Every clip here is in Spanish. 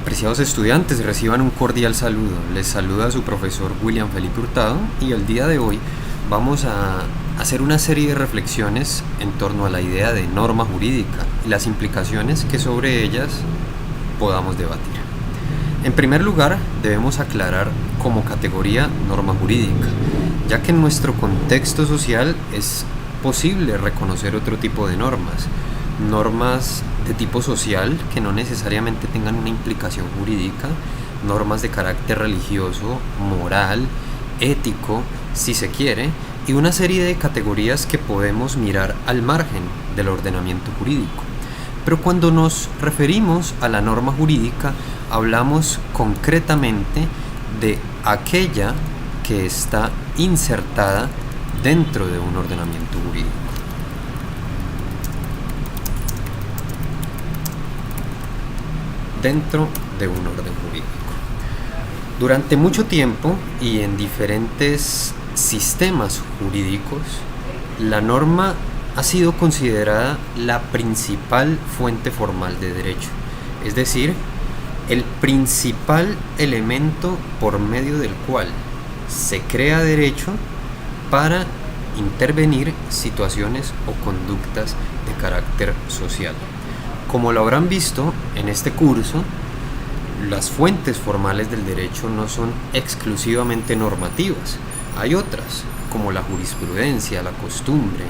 Apreciados estudiantes, reciban un cordial saludo. Les saluda su profesor William Felipe Hurtado y el día de hoy vamos a hacer una serie de reflexiones en torno a la idea de norma jurídica y las implicaciones que sobre ellas podamos debatir. En primer lugar, debemos aclarar como categoría norma jurídica, ya que en nuestro contexto social es posible reconocer otro tipo de normas de tipo social que no necesariamente tengan una implicación jurídica, normas de carácter religioso, moral, ético, si se quiere, y una serie de categorías que podemos mirar al margen del ordenamiento jurídico. Pero cuando nos referimos a la norma jurídica, hablamos concretamente de aquella que está insertada dentro de un ordenamiento jurídico. Dentro de un orden jurídico. Durante mucho tiempo y en diferentes sistemas jurídicos, la norma ha sido considerada la principal fuente formal de derecho, es decir, el principal elemento por medio del cual se crea derecho para intervenir situaciones o conductas de carácter social. Como lo habrán visto en este curso, las fuentes formales del derecho no son exclusivamente normativas. Hay otras, como la jurisprudencia, la costumbre,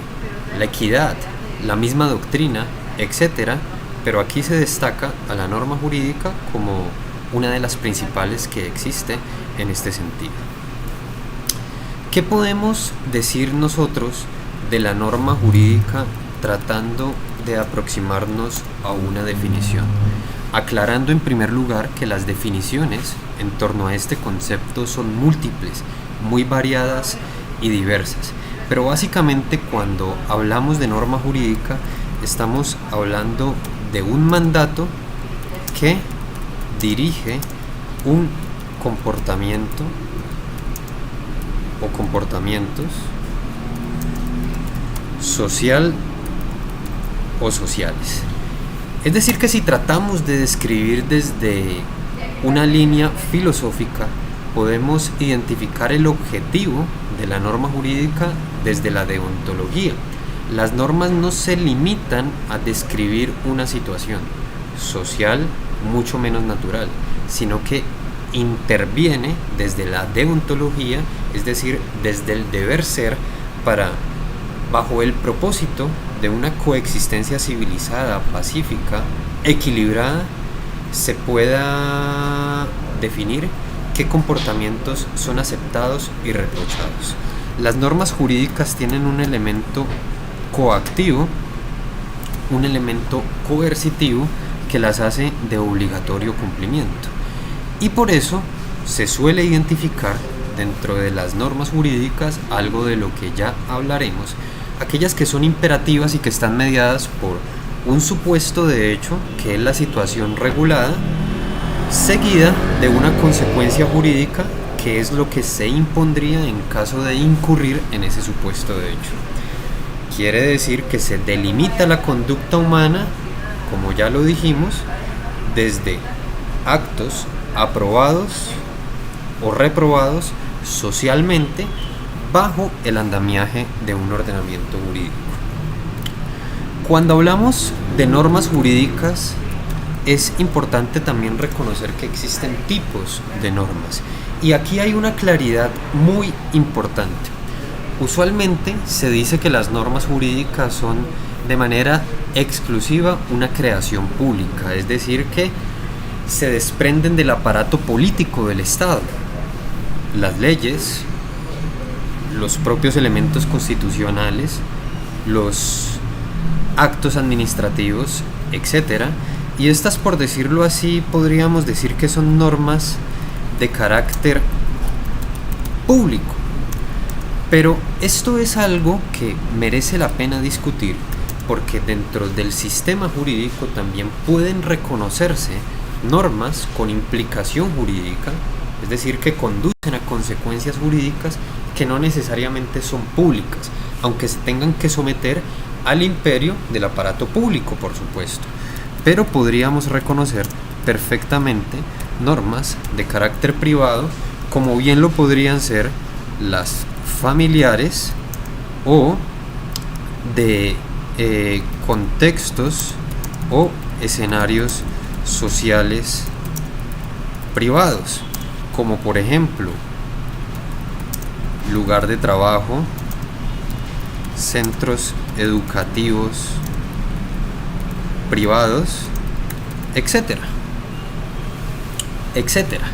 la equidad, la misma doctrina, etc. Pero aquí se destaca a la norma jurídica como una de las principales que existe en este sentido. ¿Qué podemos decir nosotros de la norma jurídica tratando de aproximarnos a una definición? Aclarando en primer lugar que las definiciones en torno a este concepto son múltiples, muy variadas y diversas. Pero básicamente cuando hablamos de norma jurídica estamos hablando de un mandato que dirige un comportamiento o comportamientos social o sociales. Es decir, que si tratamos de describir desde una línea filosófica, podemos identificar el objetivo de la norma jurídica desde la deontología. Las normas no se limitan a describir una situación social, mucho menos natural, sino que interviene desde la deontología, es decir, desde el deber ser, bajo el propósito de una coexistencia civilizada, pacífica, equilibrada, se pueda definir qué comportamientos son aceptados y reprochados. Las normas jurídicas tienen un elemento coactivo, un elemento coercitivo que las hace de obligatorio cumplimiento. Y por eso se suele identificar dentro de las normas jurídicas algo de lo que ya hablaremos, aquellas que son imperativas y que están mediadas por un supuesto de hecho, que es la situación regulada, seguida de una consecuencia jurídica, que es lo que se impondría en caso de incurrir en ese supuesto de hecho. Quiere decir que se delimita la conducta humana, como ya lo dijimos, desde actos aprobados o reprobados socialmente bajo el andamiaje de un ordenamiento jurídico. Cuando hablamos de normas jurídicas, es importante también reconocer que existen tipos de normas, y aquí hay una claridad muy importante. Usualmente se dice que las normas jurídicas son de manera exclusiva una creación pública, es decir, que se desprenden del aparato político del Estado. Las leyes, los propios elementos constitucionales, los actos administrativos, etc. Y estas, por decirlo así, podríamos decir que son normas de carácter público. Pero esto es algo que merece la pena discutir, porque dentro del sistema jurídico también pueden reconocerse normas con implicación jurídica, es decir, que conducen a consecuencias jurídicas que no necesariamente son públicas, aunque se tengan que someter al imperio del aparato público, por supuesto. Pero podríamos reconocer perfectamente normas de carácter privado, como bien lo podrían ser las familiares o de contextos o escenarios sociales privados, como por ejemplo lugar de trabajo, centros educativos privados, etcétera, etcétera,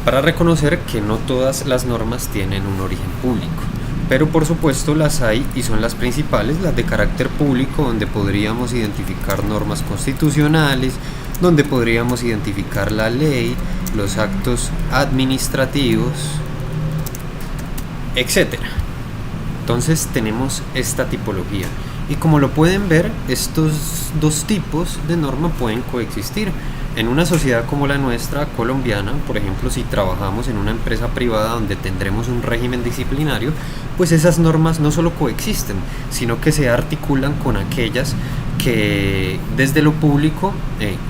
para reconocer que no todas las normas tienen un origen público, pero por supuesto las hay y son las principales, las de carácter público, donde podríamos identificar normas constitucionales, donde podríamos identificar la ley, los actos administrativos, etcétera. Entonces tenemos esta tipología y como lo pueden ver, estos dos tipos de norma pueden coexistir. En una sociedad como la nuestra, colombiana, por ejemplo, si trabajamos en una empresa privada donde tendremos un régimen disciplinario, pues esas normas no solo coexisten, sino que se articulan con aquellas que desde lo público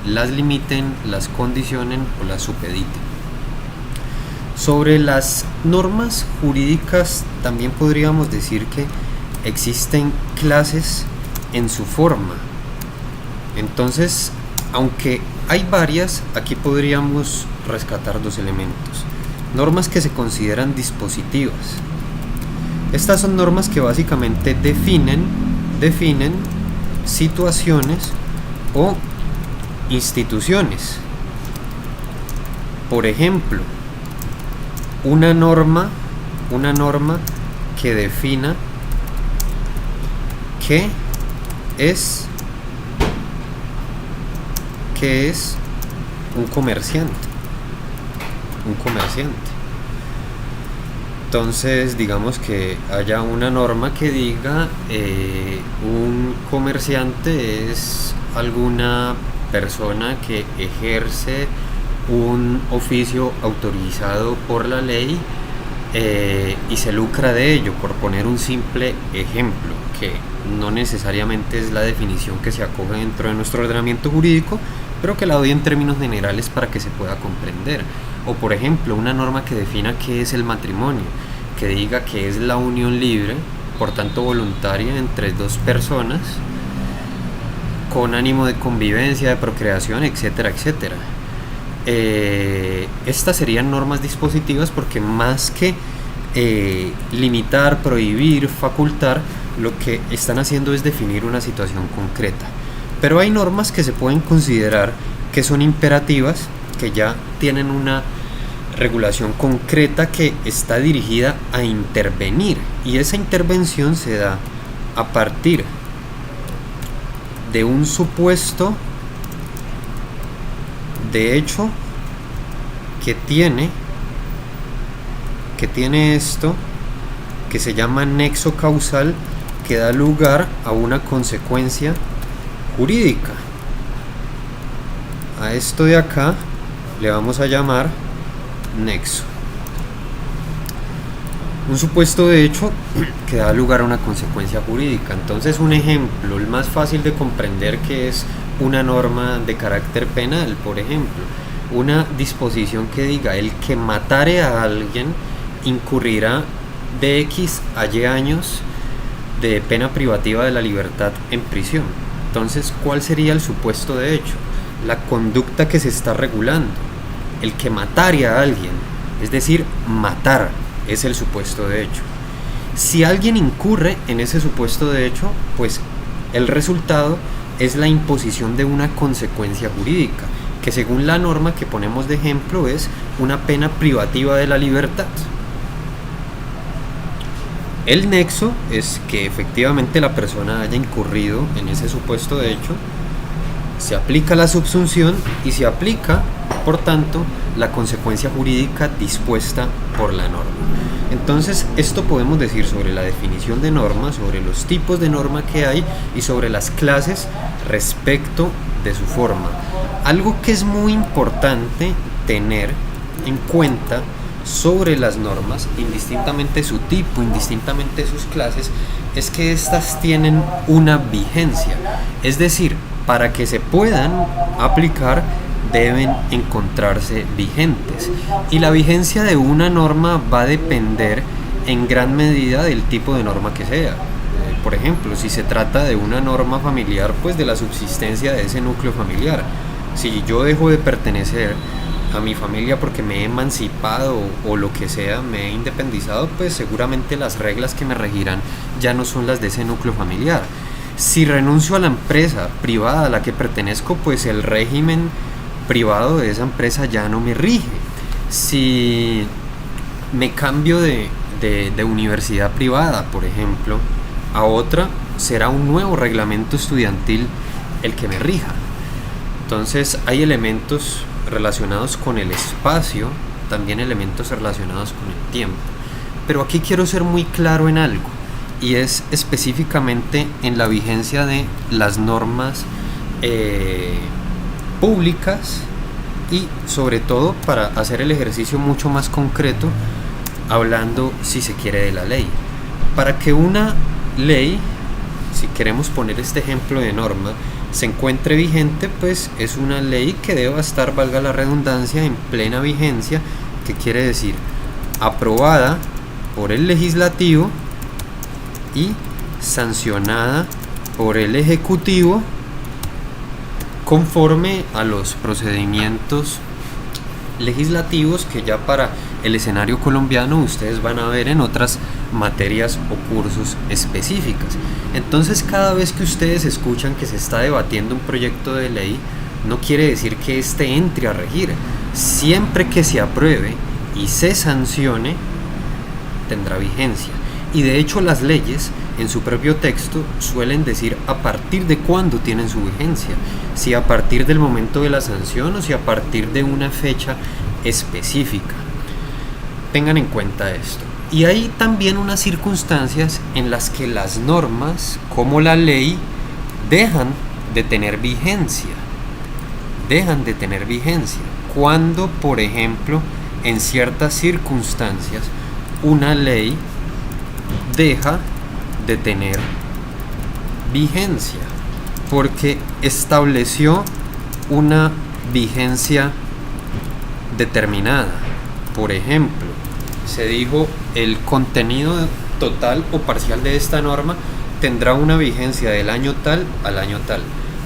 las limiten, las condicionen o las supediten. Sobre las normas jurídicas también podríamos decir que existen clases en su forma. Entonces, aunque hay varias, aquí podríamos rescatar dos elementos. Normas que se consideran dispositivas. Estas son normas que básicamente definen situaciones o instituciones. Por ejemplo, una norma que defina qué es un comerciante. Entonces, digamos que haya una norma que diga un comerciante es alguna persona que ejerce un oficio autorizado por la ley y se lucra de ello, por poner un simple ejemplo, que no necesariamente es la definición que se acoge dentro de nuestro ordenamiento jurídico, pero que la doy en términos generales para que se pueda comprender. O por ejemplo, una norma que defina qué es el matrimonio, que diga que es la unión libre, por tanto voluntaria, entre dos personas, con ánimo de convivencia, de procreación, etcétera, etcétera. Estas serían normas dispositivas porque más que limitar, prohibir, facultar, lo que están haciendo es definir una situación concreta. Pero hay normas que se pueden considerar que son imperativas, que ya tienen una regulación concreta que está dirigida a intervenir, y esa intervención se da a partir de un supuesto de hecho que tiene esto que se llama nexo causal, que da lugar a una consecuencia jurídica. A esto de acá le vamos a llamar nexo. Un supuesto de hecho que da lugar a una consecuencia jurídica. Entonces, un ejemplo, el más fácil de comprender, que es una norma de carácter penal, por ejemplo, una disposición que diga el que matare a alguien incurrirá de X a Y años de pena privativa de la libertad en prisión. Entonces, ¿cuál sería el supuesto de hecho? La conducta que se está regulando. El que matare a alguien, es decir, matar, es el supuesto de hecho. Si alguien incurre en ese supuesto de hecho, pues el resultado es la imposición de una consecuencia jurídica, que según la norma que ponemos de ejemplo es una pena privativa de la libertad. El nexo es que efectivamente la persona haya incurrido en ese supuesto de hecho, se aplica la subsunción y se aplica, por tanto, la consecuencia jurídica dispuesta por la norma. Entonces, esto podemos decir sobre la definición de norma, sobre los tipos de norma que hay y sobre las clases respecto de su forma. Algo que es muy importante tener en cuenta sobre las normas, indistintamente su tipo, indistintamente sus clases, es que éstas tienen una vigencia. Es decir, para que se puedan aplicar, deben encontrarse vigentes. Y la vigencia de una norma va a depender en gran medida del tipo de norma que sea. Por ejemplo, si se trata de una norma familiar, pues de la subsistencia de ese núcleo familiar. Si yo dejo de pertenecer a mi familia porque me he emancipado o lo que sea, me he independizado, pues seguramente las reglas que me regirán ya no son las de ese núcleo familiar. Si renuncio a la empresa privada a la que pertenezco, pues el régimen privado de esa empresa ya no me rige. Si me cambio de universidad privada, por ejemplo, a otra, será un nuevo reglamento estudiantil el que me rija. Entonces hay elementos relacionados con el espacio, también elementos relacionados con el tiempo. Pero aquí quiero ser muy claro en algo, y es específicamente en la vigencia de las normas públicas, y sobre todo para hacer el ejercicio mucho más concreto, hablando, si se quiere, de la ley. Para que una ley, si queremos poner este ejemplo de norma, se encuentre vigente, pues es una ley que deba estar, valga la redundancia, en plena vigencia, que quiere decir aprobada por el legislativo y sancionada por el ejecutivo conforme a los procedimientos legislativos que ya para el escenario colombiano ustedes van a ver en otras materias o cursos específicas. Entonces, cada vez que ustedes escuchan que se está debatiendo un proyecto de ley, no quiere decir que éste entre a regir. Siempre que se apruebe y se sancione, tendrá vigencia. Y de hecho las leyes en su propio texto suelen decir a partir de cuándo tienen su vigencia, si a partir del momento de la sanción o si a partir de una fecha específica. Tengan en cuenta esto. Y hay también unas circunstancias en las que las normas, como la ley, dejan de tener vigencia. Dejan de tener vigencia. Cuando, por ejemplo, en ciertas circunstancias, una ley deja de tener vigencia porque estableció una vigencia determinada. Por ejemplo, se dijo el contenido total o parcial de esta norma tendrá una vigencia del año tal al año tal.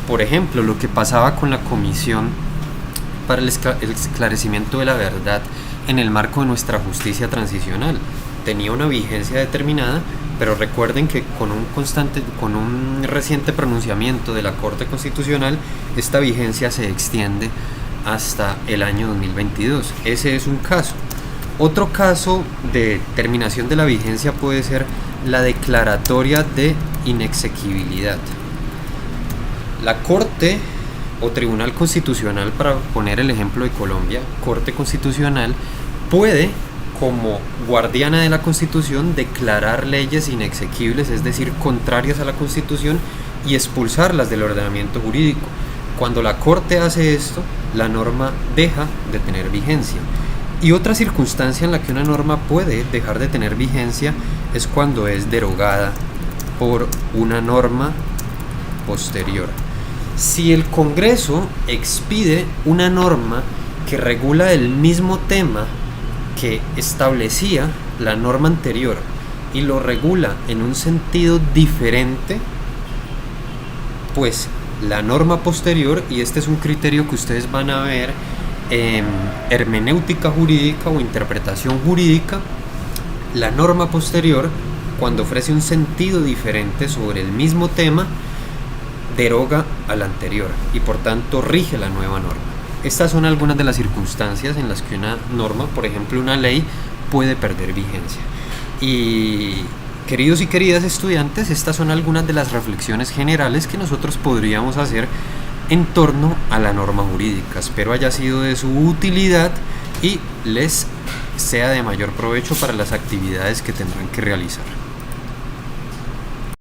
Por ejemplo, lo que pasaba con la Comisión para el Esclarecimiento de la Verdad en el marco de nuestra justicia transicional. Tenía una vigencia determinada, pero recuerden que con un reciente pronunciamiento de la Corte Constitucional, esta vigencia se extiende hasta el año 2022. Ese es un caso. Otro caso de terminación de la vigencia puede ser la declaratoria de inexequibilidad. La Corte o Tribunal Constitucional, para poner el ejemplo de Colombia, Corte Constitucional puede, como guardiana de la Constitución, declarar leyes inexequibles, es decir, contrarias a la Constitución, y expulsarlas del ordenamiento jurídico. Cuando la Corte hace esto, la norma deja de tener vigencia. Y otra circunstancia en la que una norma puede dejar de tener vigencia es cuando es derogada por una norma posterior. Si el Congreso expide una norma que regula el mismo tema que establecía la norma anterior y lo regula en un sentido diferente, pues la norma posterior, y este es un criterio que ustedes van a ver en hermenéutica jurídica o interpretación jurídica, la norma posterior, cuando ofrece un sentido diferente sobre el mismo tema, deroga a la anterior y por tanto rige la nueva norma. Estas son algunas de las circunstancias en las que una norma, por ejemplo una ley, puede perder vigencia. Y queridos y queridas estudiantes, estas son algunas de las reflexiones generales que nosotros podríamos hacer en torno a la norma jurídica. Espero haya sido de su utilidad y les sea de mayor provecho para las actividades que tendrán que realizar.